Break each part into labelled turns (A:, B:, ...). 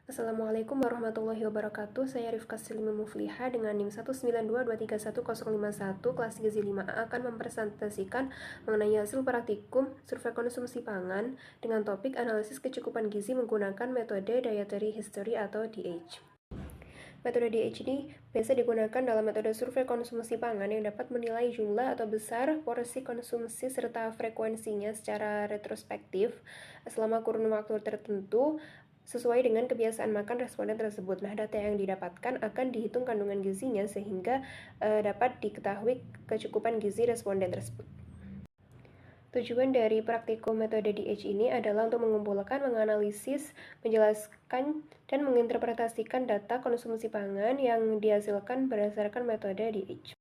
A: Assalamualaikum warahmatullahi wabarakatuh. Saya Rifka Silmi Mufliha dengan NIM 192231051 kelas gizi 5A akan mempresentasikan mengenai hasil praktikum survei konsumsi pangan dengan topik analisis kecukupan gizi menggunakan metode Dietary History atau DH. Metode DH ini biasa digunakan dalam metode survei konsumsi pangan yang dapat menilai jumlah atau besar porsi konsumsi serta frekuensinya secara retrospektif selama kurun waktu tertentu sesuai dengan kebiasaan makan responden tersebut. Nah, data yang didapatkan akan dihitung kandungan gizinya sehingga dapat diketahui kecukupan gizi responden tersebut. Tujuan dari praktikum metode DH ini adalah untuk mengumpulkan, menganalisis, menjelaskan, dan menginterpretasikan data konsumsi pangan yang dihasilkan berdasarkan metode DH.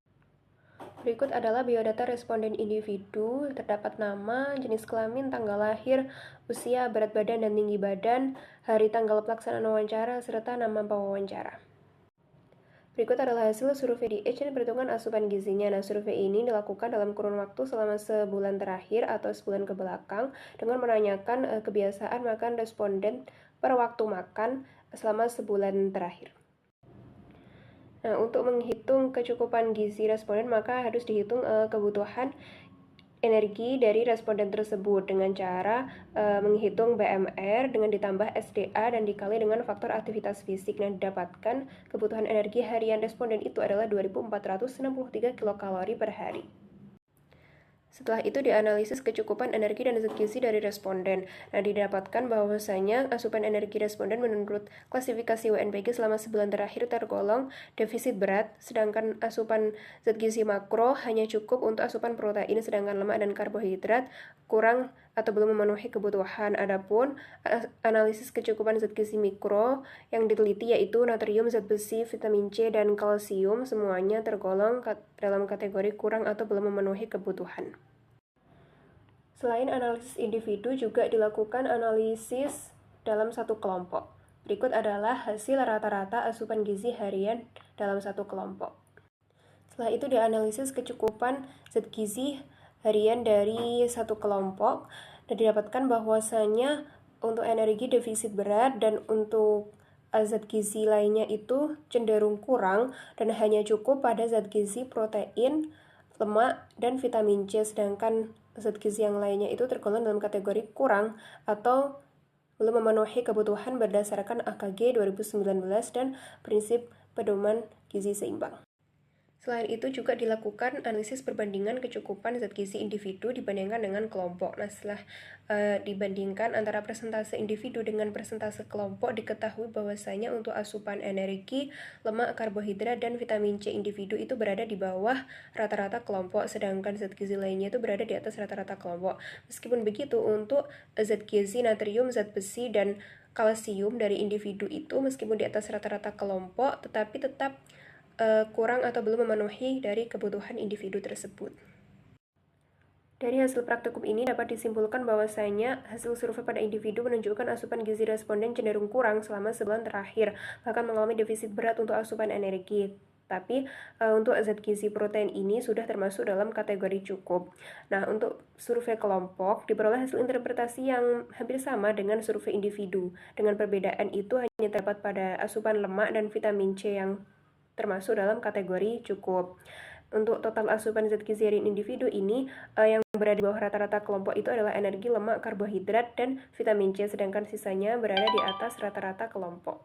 A: Berikut adalah biodata responden individu, terdapat nama, jenis kelamin, tanggal lahir, usia, berat badan dan tinggi badan, hari tanggal pelaksanaan wawancara, serta nama pewawancara. Berikut adalah hasil survei DH dan perhitungan asupan gizinya. Nah, survei ini dilakukan dalam kurun waktu selama sebulan terakhir atau sebulan ke belakang dengan menanyakan kebiasaan makan responden per waktu makan selama sebulan terakhir. Nah, untuk menghitung kecukupan gizi responden, maka harus dihitung kebutuhan energi dari responden tersebut dengan cara menghitung BMR dengan ditambah SDA dan dikali dengan faktor aktivitas fisik. Nah, didapatkan kebutuhan energi harian responden itu adalah 2463 kilokalori per hari. Setelah itu dianalisis kecukupan energi dan zat gizi dari responden. Nah, didapatkan bahwasanya asupan energi responden menurut klasifikasi WNPG selama sebulan terakhir tergolong defisit berat, sedangkan asupan zat gizi makro hanya cukup untuk asupan protein, sedangkan lemak dan karbohidrat kurang atau belum memenuhi kebutuhan. Adapun analisis kecukupan zat gizi mikro yang diteliti yaitu natrium, zat besi, vitamin C, dan kalsium semuanya tergolong dalam kategori kurang atau belum memenuhi kebutuhan. Selain analisis individu, juga dilakukan analisis dalam satu kelompok. Berikut adalah hasil rata-rata asupan gizi harian dalam satu kelompok. Setelah itu dianalisis kecukupan zat gizi harian dari satu kelompok dan didapatkan bahwasanya untuk energi defisit berat dan untuk zat gizi lainnya itu cenderung kurang dan hanya cukup pada zat gizi protein, lemak, dan vitamin C, sedangkan zat gizi yang lainnya itu tergolong dalam kategori kurang atau belum memenuhi kebutuhan berdasarkan AKG 2019 dan prinsip pedoman gizi seimbang. Selain itu juga dilakukan analisis perbandingan kecukupan zat gizi individu dibandingkan dengan kelompok. Nah, setelah dibandingkan antara persentase individu dengan persentase kelompok, diketahui bahwasanya untuk asupan energi, lemak, karbohidrat, dan vitamin C individu itu berada di bawah rata-rata kelompok, sedangkan zat gizi lainnya itu berada di atas rata-rata kelompok. Meskipun begitu, untuk zat gizi natrium, zat besi, dan kalsium dari individu itu meskipun di atas rata-rata kelompok, tetapi tetap kurang atau belum memenuhi dari kebutuhan individu tersebut. Dari hasil praktikum ini dapat disimpulkan bahwasanya hasil survei pada individu menunjukkan asupan gizi responden cenderung kurang selama sebulan terakhir, bahkan mengalami defisit berat untuk asupan energi. Tapi untuk zat gizi protein ini sudah termasuk dalam kategori cukup. Nah, untuk survei kelompok diperoleh hasil interpretasi yang hampir sama dengan survei individu. Dengan perbedaan itu hanya terdapat pada asupan lemak dan vitamin C yang termasuk dalam kategori cukup. Untuk total asupan zat gizi harian individu ini yang berada di bawah rata-rata kelompok itu adalah energi, lemak, karbohidrat, dan vitamin C, sedangkan sisanya berada di atas rata-rata kelompok.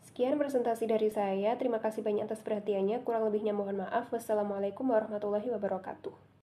A: Sekian presentasi dari saya. Terima kasih banyak atas perhatiannya. Kurang lebihnya mohon maaf. Wassalamualaikum warahmatullahi wabarakatuh.